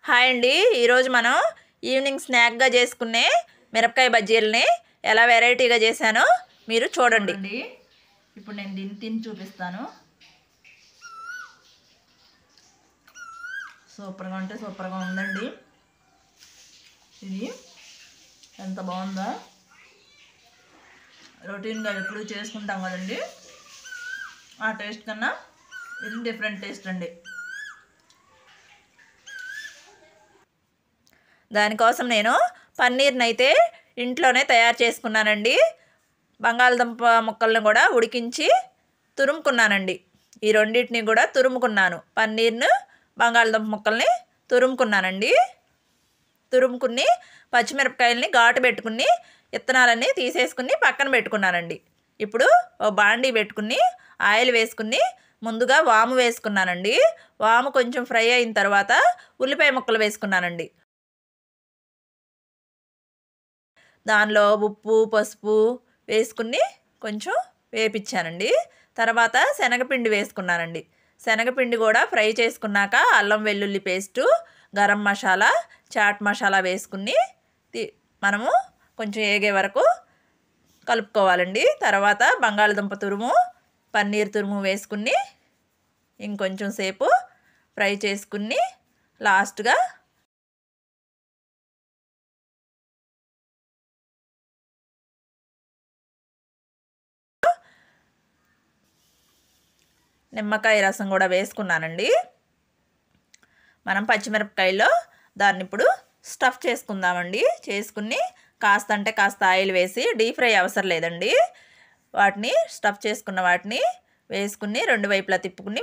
Hi అండి. ఈరోజు మనం ఈవినింగ్ స్నాక్గా చేసుకునే మిరపకాయ బజ్జీలని ఎలా వెరైటీగా చేశానో మీరు చూడండి. ఇప్పుడు నేను దీన్ని తిని చూపిస్తాను. సూపర్గా అంటే సూపర్గా ఉందండి. ఇది ఎంత బాగుందో, రొటీన్గా ఎప్పుడు చేసుకుంటాం కదండి, ఆ టేస్ట్ కన్నా ఇది డిఫరెంట్ టేస్ట్ అండి. దానికోసం నేను పన్నీర్ని అయితే ఇంట్లోనే తయారు చేసుకున్నానండి. బంగాళదుంప ముక్కలను కూడా ఉడికించి తురుముకున్నానండి. ఈ రెండింటిని కూడా తురుముకున్నాను. పన్నీర్ను, బంగాళదుంప ముక్కల్ని తురుముకున్నానండి. తురుముకుని పచ్చిమిరపకాయలని ఘాటు పెట్టుకుని విత్తనాలన్నీ తీసేసుకుని పక్కన పెట్టుకున్నానండి. ఇప్పుడు ఓ బాండీ పెట్టుకుని ఆయిల్ వేసుకుని ముందుగా వాము వేసుకున్నానండి. వాము కొంచెం ఫ్రై అయిన తర్వాత ఉల్లిపాయ ముక్కలు వేసుకున్నానండి. దానిలో ఉప్పు, పసుపు వేసుకుని కొంచెం వేపించానండి. తర్వాత శనగపిండి వేసుకున్నానండి. శనగపిండి కూడా ఫ్రై చేసుకున్నాక అల్లం వెల్లుల్లి పేస్టు, గరం మసాలా, చాట్ మసాలా వేసుకుని మనము కొంచెం ఏగే వరకు కలుపుకోవాలండి. తర్వాత బంగాళదుంప తురుము, పన్నీర్ తురుము వేసుకుని ఇంకొంచెం సేపు ఫ్రై చేసుకుని లాస్ట్గా నిమ్మకాయ రసం కూడా వేసుకున్నానండి. మనం పచ్చిమిరపకాయలో దాన్ని ఇప్పుడు స్టఫ్ చేసుకుందామండి. చేసుకుని కాస్త అంటే కాస్త ఆయిల్ వేసి, డీప్ ఫ్రై అవసరం లేదండి, వాటిని స్టఫ్ చేసుకున్న వాటిని వేసుకుని రెండు వైపులా తిప్పుకుని